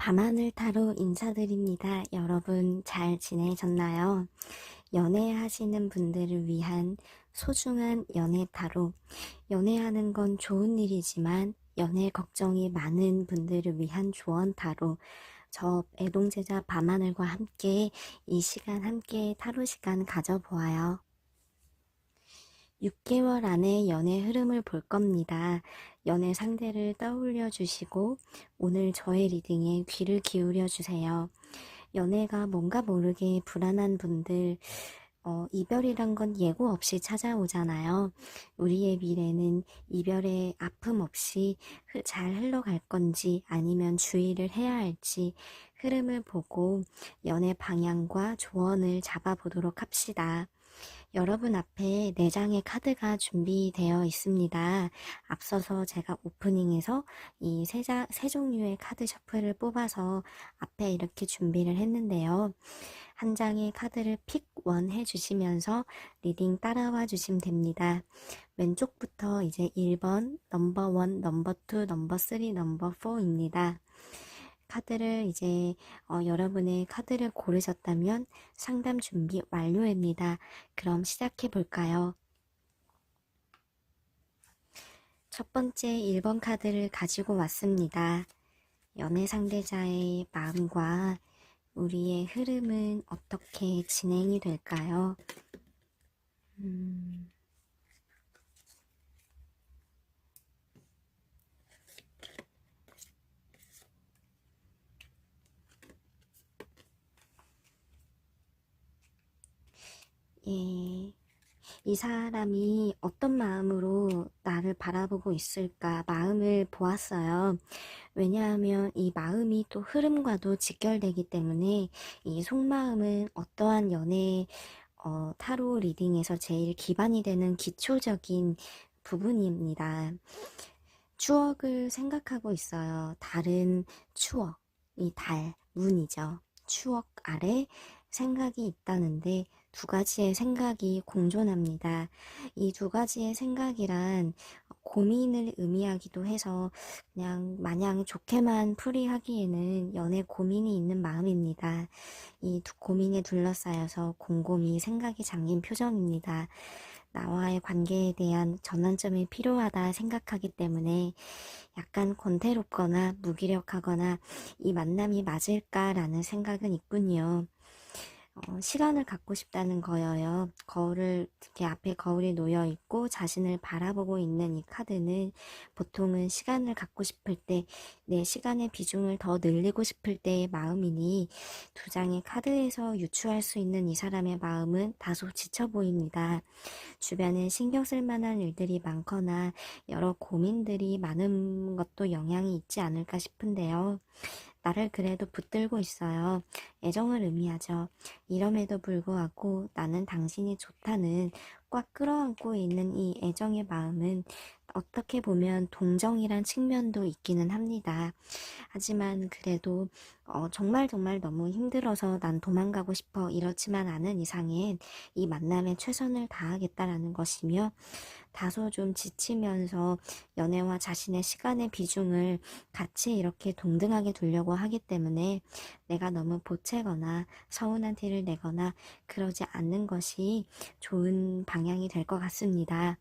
밤하늘 타로 인사드립니다. 여러분 잘 지내셨나요? 연애하시는 분들을 위한 소중한 연애 타로. 연애하는 건 좋은 일이지만 연애 걱정이 많은 분들을 위한 조언 타로. 저 애동제자 밤하늘과 함께 이 시간 함께 타로 시간 가져보아요. 6개월 안에 연애 흐름을 볼 겁니다. 연애 상대를 떠올려 주시고 오늘 저의 리딩에 귀를 기울여 주세요. 연애가 뭔가 모르게 불안한 분들, 이별이란 건 예고 없이 찾아오잖아요. 우리의 미래는 이별의 아픔 없이 잘 흘러갈 건지 아니면 주의를 해야 할지 흐름을 보고 연애 방향과 조언을 잡아보도록 합시다. 여러분 앞에 4장의 카드가 준비되어 있습니다. 앞서서 제가 오프닝에서 이 세 종류의 카드 셔플을 뽑아서 앞에 이렇게 준비를 했는데요. 한 장의 카드를 픽 원 해주시면서 리딩 따라와 주시면 됩니다. 왼쪽부터 이제 1번, 넘버 1, 넘버 2, 넘버 3, 넘버 4입니다. 카드를 이제 여러분의 카드를 고르셨다면 상담 준비 완료입니다. 그럼 시작해 볼까요? 첫 번째 1번 카드를 가지고 왔습니다. 연애 상대자의 마음과 우리의 흐름은 어떻게 진행이 될까요? 예. 이 사람이 어떤 마음으로 나를 바라보고 있을까 마음을 보았어요. 왜냐하면 이 마음이 또 흐름과도 직결되기 때문에 이 속마음은 어떠한 연애 타로 리딩에서 제일 기반이 되는 기초적인 부분입니다. 추억을 생각하고 있어요. 다른 추억, 이 달, 문이죠. 추억 아래 생각이 있다는데 두 가지의 생각이 공존합니다. 이 두 가지의 생각이란 고민을 의미하기도 해서 그냥 마냥 좋게만 풀이하기에는 연애 고민이 있는 마음입니다. 이 두 고민에 둘러싸여서 곰곰이 생각이 잠긴 표정입니다. 나와의 관계에 대한 전환점이 필요하다 생각하기 때문에 약간 권태롭거나 무기력하거나 이 만남이 맞을까라는 생각은 있군요. 시간을 갖고 싶다는 거예요. 거울을, 이렇게 앞에 거울이 놓여 있고 자신을 바라보고 있는 이 카드는 보통은 시간을 갖고 싶을 때, 내 시간의 비중을 더 늘리고 싶을 때의 마음이니 두 장의 카드에서 유추할 수 있는 이 사람의 마음은 다소 지쳐 보입니다. 주변에 신경 쓸 만한 일들이 많거나 여러 고민들이 많은 것도 영향이 있지 않을까 싶은데요. 나를 그래도 붙들고 있어요. 애정을 의미하죠. 이럼에도 불구하고 나는 당신이 좋다는 꽉 끌어안고 있는 이 애정의 마음은 어떻게 보면 동정이란 측면도 있기는 합니다. 하지만 그래도 정말 너무 힘들어서 난 도망가고 싶어 이렇지만 않은 이상엔 이 만남에 최선을 다하겠다라는 것이며 다소 좀 지치면서 연애와 자신의 시간의 비중을 같이 이렇게 동등하게 두려고 하기 때문에 내가 너무 보채거나 서운한 티를 내거나 그러지 않는 것이 좋은 방향이 될 것 같습니다.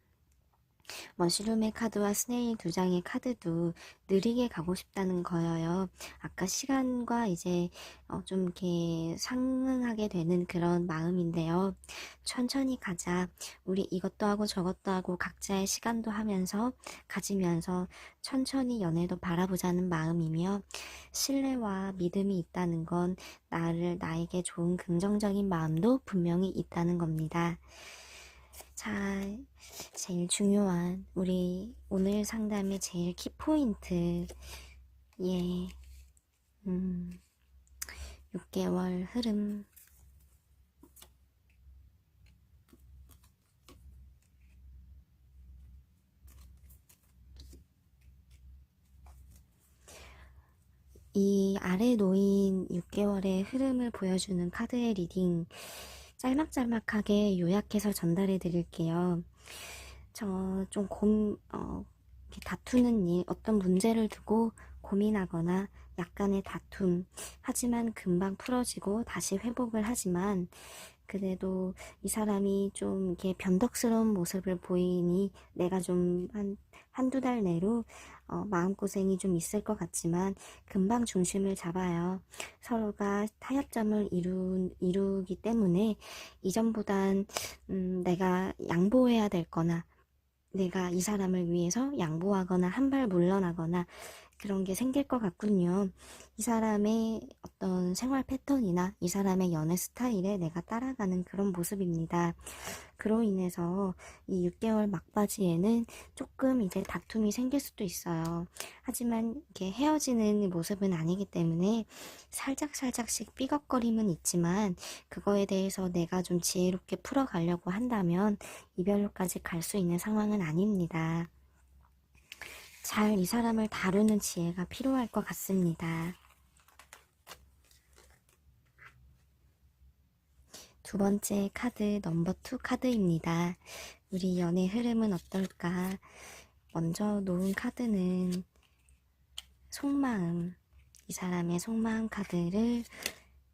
머시룸의 카드와 스네일 두 장의 카드도 느리게 가고 싶다는 거예요. 아까 시간과 이제 좀 이렇게 상응하게 되는 그런 마음인데요. 천천히 가자. 우리 이것도 하고 저것도 하고 각자의 시간도 하면서 가지면서 천천히 연애도 바라보자는 마음이며 신뢰와 믿음이 있다는 건 나에게 좋은 긍정적인 마음도 분명히 있다는 겁니다. 자, 제일 중요한 우리 오늘 상담의 제일 키포인트. 예. 6개월 흐름. 이 아래 놓인 6개월의 흐름을 보여주는 카드의 리딩 짤막짤막하게 요약해서 전달해 드릴게요. 저 좀 다투는 일, 어떤 문제를 두고 고민하거나 약간의 다툼, 하지만 금방 풀어지고 다시 회복을 하지만 그래도 이 사람이 좀 이렇게 변덕스러운 모습을 보이니 내가 좀 한두 달 내로 마음고생이 좀 있을 것 같지만 금방 중심을 잡아요. 서로가 타협점을 이루기 때문에 이전보단 내가 양보해야 될 거나 내가 이 사람을 위해서 양보하거나 한 발 물러나거나 그런 게 생길 것 같군요. 이 사람의 어떤 생활 패턴이나 이 사람의 연애 스타일에 내가 따라가는 그런 모습입니다. 그로 인해서 이 6개월 막바지에는 조금 이제 다툼이 생길 수도 있어요. 하지만 이게 헤어지는 모습은 아니기 때문에 살짝씩 삐걱거림은 있지만 그거에 대해서 내가 좀 지혜롭게 풀어가려고 한다면 이별로까지 갈 수 있는 상황은 아닙니다. 잘 이 사람을 다루는 지혜가 필요할 것 같습니다. 두 번째 카드 넘버 2 카드입니다. 우리 연애 흐름은 어떨까? 먼저 놓은 카드는 속마음, 이 사람의 속마음 카드를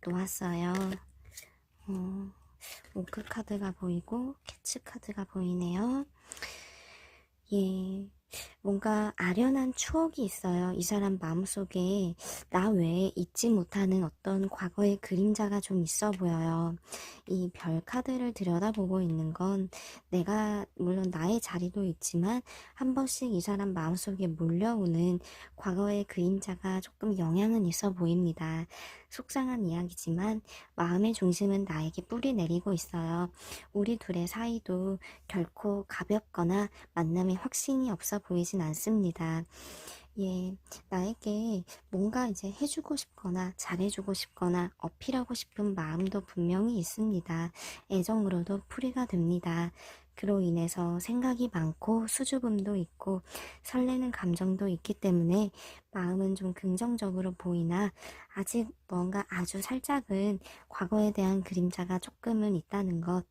놓았어요. 오크 카드가 보이고 캐츠 카드가 보이네요. 예, 뭔가 아련한 추억이 있어요. 이 사람 마음속에 나 외에 잊지 못하는 어떤 과거의 그림자가 좀 있어 보여요. 이 별 카드를 들여다보고 있는 건 내가 물론 나의 자리도 있지만 한 번씩 이 사람 마음속에 몰려오는 과거의 그림자가 조금 영향은 있어 보입니다. 속상한 이야기지만 마음의 중심은 나에게 뿌리 내리고 있어요. 우리 둘의 사이도 결코 가볍거나 만남에 확신이 없어 보이진 않습니다. 예, 나에게 뭔가 이제 해주고 싶거나 잘해주고 싶거나 어필하고 싶은 마음도 분명히 있습니다. 애정으로도 풀이가 됩니다. 그로 인해서 생각이 많고 수줍음도 있고 설레는 감정도 있기 때문에 마음은 좀 긍정적으로 보이나 아직 뭔가 아주 살짝은 과거에 대한 그림자가 조금은 있다는 것.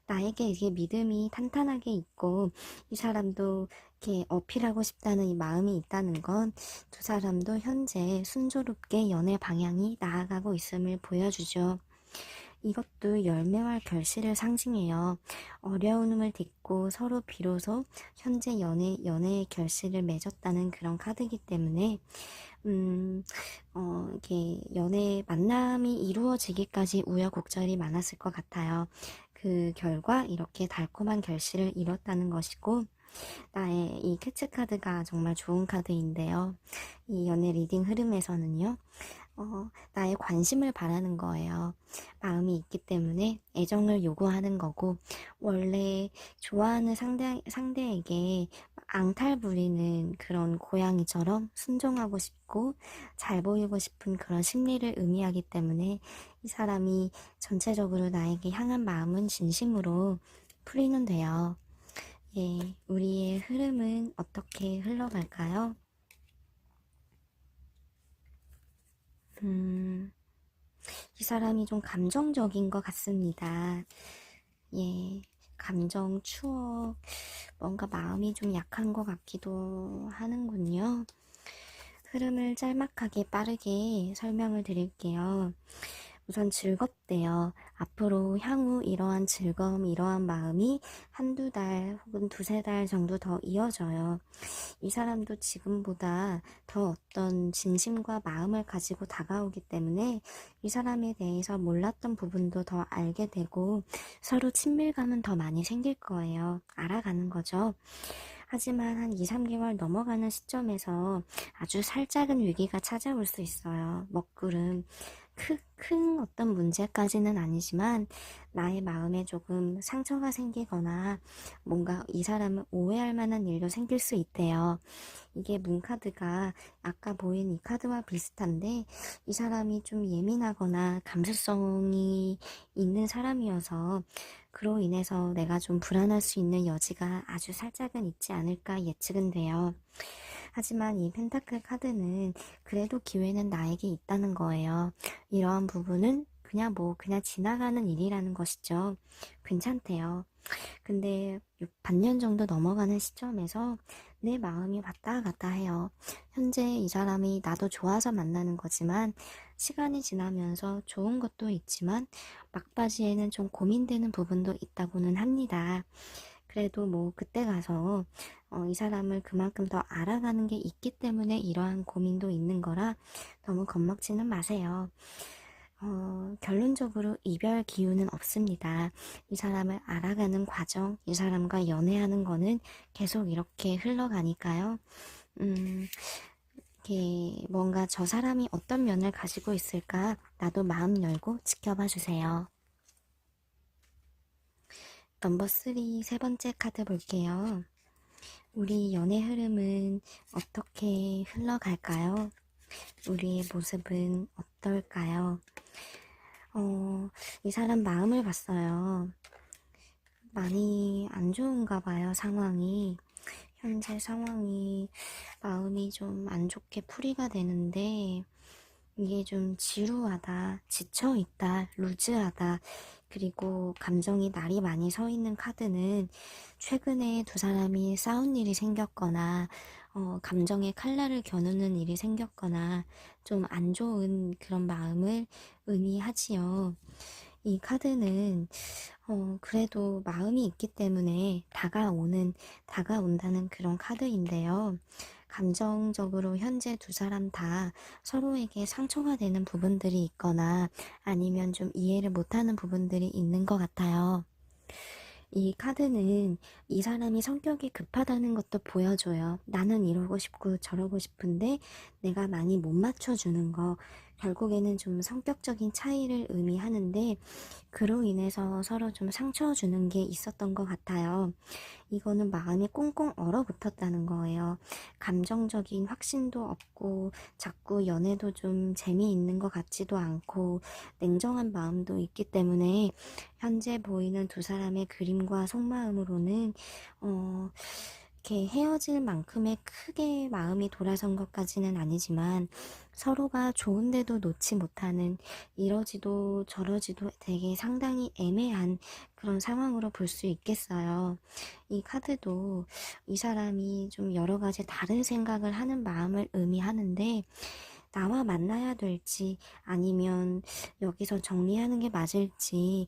나에게 이게 믿음이 탄탄하게 있고 이 사람도 이렇게 어필하고 싶다는 이 마음이 있다는 건 두 사람도 현재 순조롭게 연애 방향이 나아가고 있음을 보여주죠. 이것도 열매와 결실을 상징해요. 어려움을 딛고 서로 비로소 현재 연애의 결실을 맺었다는 그런 카드이기 때문에, 이렇게 연애 만남이 이루어지기까지 우여곡절이 많았을 것 같아요. 그 결과 이렇게 달콤한 결실을 이뤘다는 것이고, 나의 이 캐치 카드가 정말 좋은 카드인데요. 이 연애 리딩 흐름에서는요. 나의 관심을 바라는 거예요. 마음이 있기 때문에 애정을 요구하는 거고, 원래 좋아하는 상대에게 앙탈 부리는 그런 고양이처럼 순종하고 싶고, 잘 보이고 싶은 그런 심리를 의미하기 때문에 이 사람이 전체적으로 나에게 향한 마음은 진심으로 풀리는 돼요. 예, 우리의 흐름은 어떻게 흘러갈까요? 이 사람이 좀 감정적인 것 같습니다. 예, 감정, 추억, 뭔가 마음이 좀 약한 것 같기도 하는군요. 흐름을 짤막하게 빠르게 설명을 드릴게요. 우선 즐겁대요. 앞으로 향후 이러한 즐거움, 이러한 마음이 한두 달 혹은 두세 달 정도 더 이어져요. 이 사람도 지금보다 더 어떤 진심과 마음을 가지고 다가오기 때문에 이 사람에 대해서 몰랐던 부분도 더 알게 되고 서로 친밀감은 더 많이 생길 거예요. 알아가는 거죠. 하지만 한 2, 3개월 넘어가는 시점에서 아주 살짝은 위기가 찾아올 수 있어요. 먹구름. 큰 어떤 문제까지는 아니지만 나의 마음에 조금 상처가 생기거나 뭔가 이 사람을 오해할 만한 일도 생길 수 있대요. 이게 문카드가 아까 보인 이 카드와 비슷한데 이 사람이 좀 예민하거나 감수성이 있는 사람이어서 그로 인해서 내가 좀 불안할 수 있는 여지가 아주 살짝은 있지 않을까 예측은 돼요. 하지만 이 펜타클 카드는 그래도 기회는 나에게 있다는 거예요. 이러한 부분은 그냥 지나가는 일이라는 것이죠. 괜찮대요. 근데 반년 정도 넘어가는 시점에서 내 마음이 왔다 갔다 해요. 현재 이 사람이 나도 좋아서 만나는 거지만 시간이 지나면서 좋은 것도 있지만 막바지에는 좀 고민되는 부분도 있다고는 합니다. 그래도 뭐 그때 가서 이 사람을 그만큼 더 알아가는 게 있기 때문에 이러한 고민도 있는 거라 너무 겁먹지는 마세요. 결론적으로 이별 기운은 없습니다. 이 사람을 알아가는 과정, 이 사람과 연애하는 거는 계속 이렇게 흘러가니까요. 음, 이렇게 뭔가 저 사람이 어떤 면을 가지고 있을까 나도 마음 열고 지켜봐 주세요. 넘버 3, 세 번째 카드 볼게요. 우리 연애 흐름은 어떻게 흘러갈까요? 우리의 모습은 어떨까요? 이 사람 마음을 봤어요. 많이 안 좋은가 봐요, 상황이. 현재 상황이 마음이 좀 안 좋게 풀이가 되는데 이게 좀 지루하다, 지쳐있다, 루즈하다, 그리고 감정이 날이 많이 서 있는 카드는 최근에 두 사람이 싸운 일이 생겼거나 감정의 칼날을 겨누는 일이 생겼거나 좀 안 좋은 그런 마음을 의미하지요. 이 카드는 그래도 마음이 있기 때문에 다가온다는 그런 카드인데요. 감정적으로 현재 두 사람 다 서로에게 상처가 되는 부분들이 있거나 아니면 좀 이해를 못하는 부분들이 있는 것 같아요. 이 카드는 이 사람이 성격이 급하다는 것도 보여줘요. 나는 이러고 싶고 저러고 싶은데 내가 많이 못 맞춰주는 거. 결국에는 좀 성격적인 차이를 의미하는데 그로 인해서 서로 좀 상처 주는 게 있었던 것 같아요. 이거는 마음이 꽁꽁 얼어붙었다는 거예요. 감정적인 확신도 없고 자꾸 연애도 좀 재미있는 것 같지도 않고 냉정한 마음도 있기 때문에 현재 보이는 두 사람의 그림과 속마음으로는 이렇게 헤어질 만큼의 크게 마음이 돌아선 것까지는 아니지만 서로가 좋은데도 놓지 못하는 이러지도 저러지도 되게 상당히 애매한 그런 상황으로 볼 수 있겠어요. 이 카드도 이 사람이 좀 여러 가지 다른 생각을 하는 마음을 의미하는데 나와 만나야 될지 아니면 여기서 정리하는 게 맞을지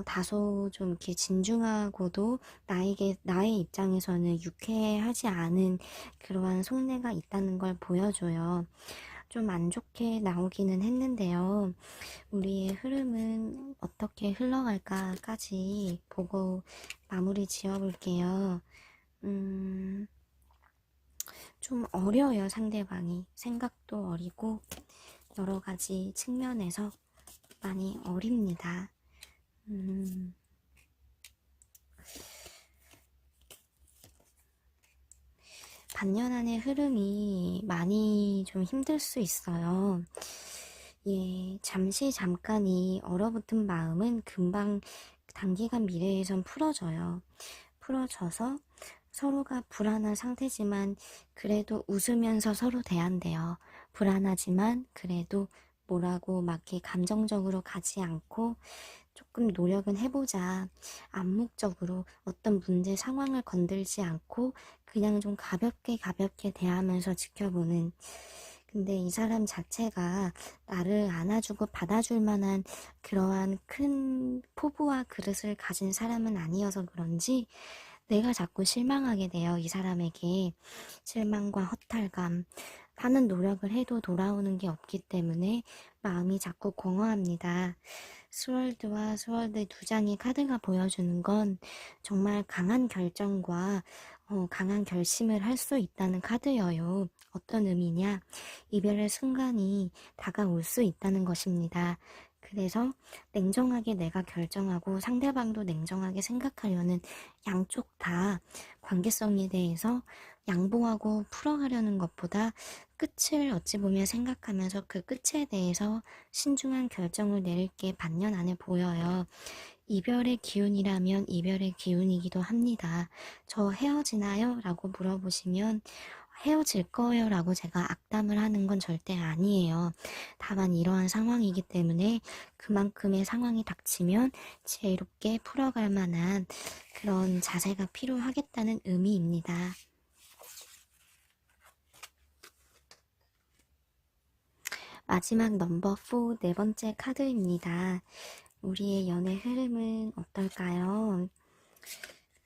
다소 좀 이렇게 진중하고도 나의 입장에서는 유쾌하지 않은 그러한 속내가 있다는 걸 보여줘요. 좀 안 좋게 나오기는 했는데요. 우리의 흐름은 어떻게 흘러갈까까지 보고 마무리 지어볼게요. 좀 어려요, 상대방이. 생각도 어리고, 여러 가지 측면에서 많이 어립니다. 반년 안의 흐름이 많이 좀 힘들 수 있어요. 예, 잠깐이 얼어붙은 마음은 금방 단기간 미래에선 풀어져요. 풀어져서 서로가 불안한 상태지만 그래도 웃으면서 서로 대한대요. 불안하지만 그래도 뭐라고 막 이렇게 감정적으로 가지 않고 조금 노력은 해보자. 암묵적으로 어떤 문제 상황을 건들지 않고 그냥 좀 가볍게 대하면서 지켜보는. 근데 이 사람 자체가 나를 안아주고 받아줄 만한 그러한 큰 포부와 그릇을 가진 사람은 아니어서 그런지 내가 자꾸 실망하게 돼요. 이 사람에게 실망과 허탈감, 하는 노력을 해도 돌아오는 게 없기 때문에 마음이 자꾸 공허합니다. 스월드와 스월드 두 장의 카드가 보여주는 건 정말 강한 결정과 강한 결심을 할 수 있다는 카드여요. 어떤 의미냐? 이별의 순간이 다가올 수 있다는 것입니다. 그래서 냉정하게 내가 결정하고 상대방도 냉정하게 생각하려는 양쪽 다 관계성에 대해서 양보하고 풀어가려는 것보다 끝을 어찌 보면 생각하면서 그 끝에 대해서 신중한 결정을 내릴 게 반년 안에 보여요. 이별의 기운이라면 이별의 기운이기도 합니다. 저 헤어지나요? 라고 물어보시면 헤어질 거예요 라고 제가 악담을 하는 건 절대 아니에요. 다만 이러한 상황이기 때문에 그만큼의 상황이 닥치면 지혜롭게 풀어갈 만한 그런 자세가 필요하겠다는 의미입니다. 마지막 넘버 4 네 번째 카드입니다. 우리의 연애 흐름은 어떨까요?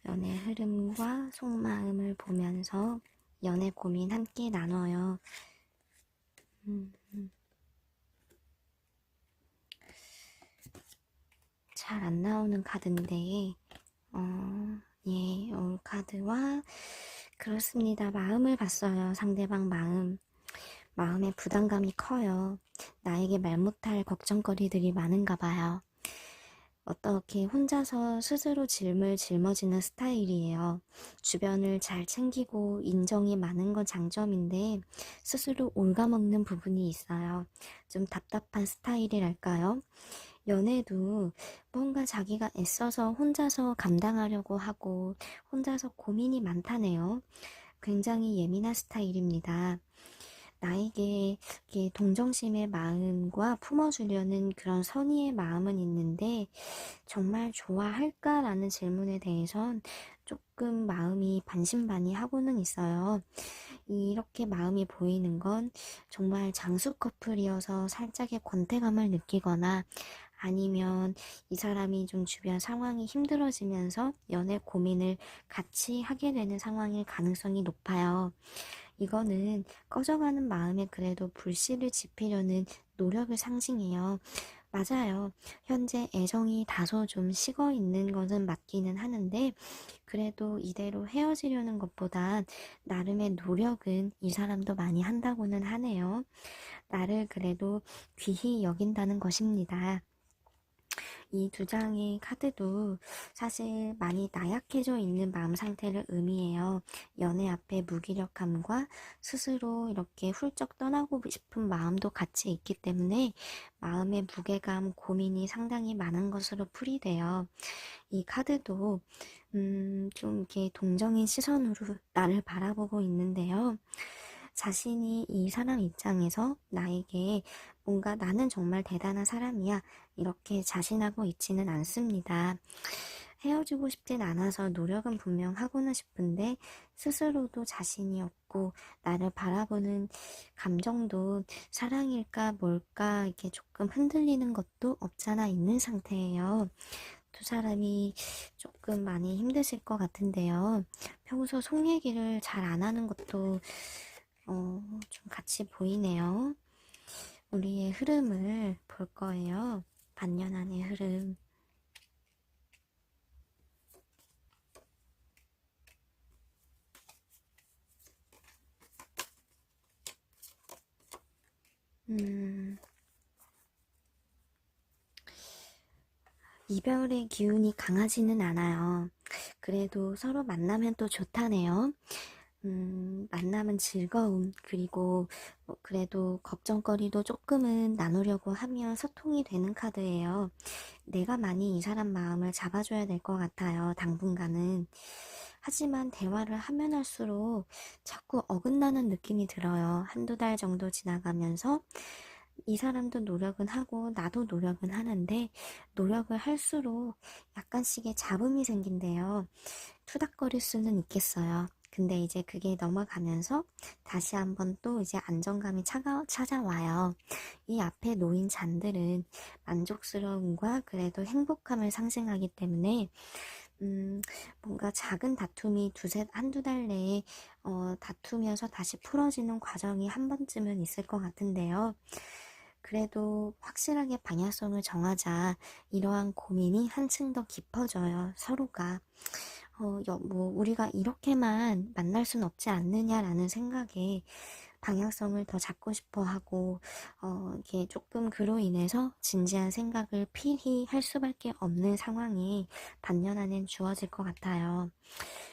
연애 흐름과 속마음을 보면서 연애 고민 함께 나눠요. 잘 안 나오는 카드인데, 예, 올 카드와 그렇습니다. 마음을 봤어요. 상대방 마음. 마음의 부담감이 커요. 나에게 말 못할 걱정거리들이 많은가 봐요. 어떻게 혼자서 스스로 짐을 짊어지는 스타일이에요. 주변을 잘 챙기고 인정이 많은 건 장점인데 스스로 갉아먹는 부분이 있어요. 좀 답답한 스타일이랄까요? 연애도 뭔가 자기가 애써서 혼자서 감당하려고 하고 혼자서 고민이 많다네요. 굉장히 예민한 스타일입니다. 나에게 이렇게 동정심의 마음과 품어주려는 그런 선의의 마음은 있는데 정말 좋아할까라는 질문에 대해선 조금 마음이 반신반의하고는 있어요. 이렇게 마음이 보이는 건 정말 장수 커플이어서 살짝의 권태감을 느끼거나 아니면 이 사람이 좀 주변 상황이 힘들어지면서 연애 고민을 같이 하게 되는 상황일 가능성이 높아요. 이거는 꺼져가는 마음에 그래도 불씨를 지피려는 노력을 상징해요. 맞아요. 현재 애정이 다소 좀 식어 있는 것은 맞기는 하는데, 그래도 이대로 헤어지려는 것보다 나름의 노력은 이 사람도 많이 한다고는 하네요. 나를 그래도 귀히 여긴다는 것입니다. 이 두 장의 카드도 사실 많이 나약해져 있는 마음 상태를 의미해요. 연애 앞에 무기력함과 스스로 이렇게 훌쩍 떠나고 싶은 마음도 같이 있기 때문에 마음의 무게감, 고민이 상당히 많은 것으로 풀이돼요. 이 카드도 좀 이렇게 동정인 시선으로 나를 바라보고 있는데요. 자신이 이 사람 입장에서 나에게 뭔가 나는 정말 대단한 사람이야 이렇게 자신하고 있지는 않습니다. 헤어지고 싶진 않아서 노력은 분명 하고는 싶은데 스스로도 자신이 없고 나를 바라보는 감정도 사랑일까 뭘까 이렇게 조금 흔들리는 것도 없잖아 있는 상태예요. 두 사람이 조금 많이 힘드실 것 같은데요. 평소 속 얘기를 잘 안 하는 것도 좀 같이 보이네요. 우리의 흐름을 볼 거예요. 반년 안의 흐름. 이별의 기운이 강하지는 않아요. 그래도 서로 만나면 또 좋다네요. 만남은 즐거움, 그리고 그래도 걱정거리도 조금은 나누려고 하면 소통이 되는 카드예요. 내가 많이 이 사람 마음을 잡아줘야 될 것 같아요, 당분간은. 하지만 대화를 하면 할수록 자꾸 어긋나는 느낌이 들어요. 한두 달 정도 지나가면서 이 사람도 노력은 하고 나도 노력은 하는데 노력을 할수록 약간씩의 잡음이 생긴대요. 투닥거릴 수는 있겠어요. 근데 이제 그게 넘어가면서 다시 한번 또 이제 안정감이 찾아와요. 이 앞에 놓인 잔들은 만족스러움과 그래도 행복함을 상징하기 때문에 뭔가 작은 다툼이 한두 달 내에 다투면서 다시 풀어지는 과정이 한 번쯤은 있을 것 같은데요. 그래도 확실하게 방향성을 정하자 이러한 고민이 한층 더 깊어져요. 서로가. 우리가 이렇게만 만날 순 없지 않느냐라는 생각에 방향성을 더 잡고 싶어 하고, 이게 조금 그로 인해서 진지한 생각을 필히 할 수밖에 없는 상황이 반년 안엔 주어질 것 같아요.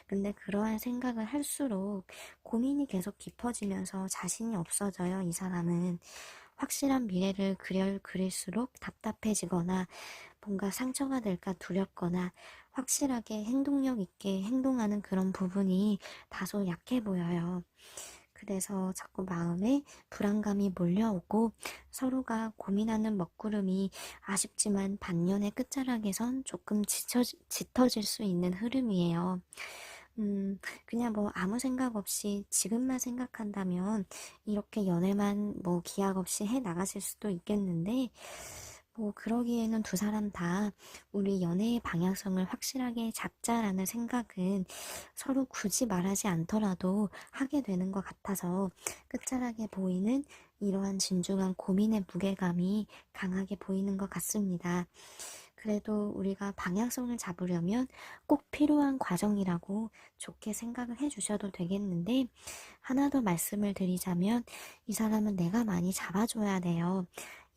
근데 그러한 생각을 할수록 고민이 계속 깊어지면서 자신이 없어져요, 이 사람은. 확실한 미래를 그릴수록 답답해지거나 뭔가 상처가 될까 두렵거나 확실하게 행동력 있게 행동하는 그런 부분이 다소 약해 보여요. 그래서 자꾸 마음에 불안감이 몰려오고 서로가 고민하는 먹구름이 아쉽지만 반년의 끝자락에선 조금 짙어질 수 있는 흐름이에요. 그냥 뭐 아무 생각 없이 지금만 생각한다면 이렇게 연애만 뭐 기약 없이 해 나가실 수도 있겠는데, 뭐 그러기에는 두 사람 다 우리 연애의 방향성을 확실하게 잡자라는 생각은 서로 굳이 말하지 않더라도 하게 되는 것 같아서 끝자락에 보이는 이러한 진중한 고민의 무게감이 강하게 보이는 것 같습니다. 그래도 우리가 방향성을 잡으려면 꼭 필요한 과정이라고 좋게 생각을 해주셔도 되겠는데, 하나 더 말씀을 드리자면 이 사람은 내가 많이 잡아줘야 돼요.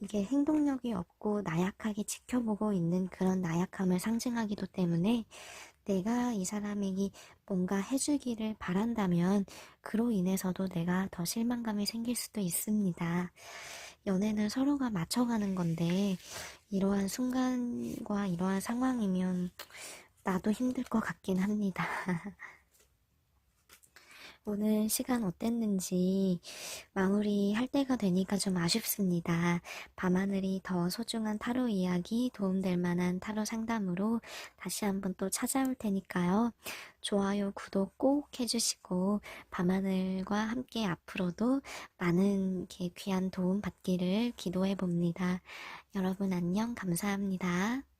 이게 행동력이 없고 나약하게 지켜보고 있는 그런 나약함을 상징하기도 때문에, 내가 이 사람에게 뭔가 해주기를 바란다면 그로 인해서도 내가 더 실망감이 생길 수도 있습니다. 연애는 서로가 맞춰가는 건데 이러한 순간과 이러한 상황이면 나도 힘들 것 같긴 합니다. 오늘 시간 어땠는지 마무리할 때가 되니까 좀 아쉽습니다. 밤하늘이 더 소중한 타로 이야기, 도움될 만한 타로 상담으로 다시 한번 또 찾아올 테니까요. 좋아요, 구독 꼭 해주시고 밤하늘과 함께 앞으로도 많은 이렇게 귀한 도움 받기를 기도해 봅니다. 여러분 안녕, 감사합니다.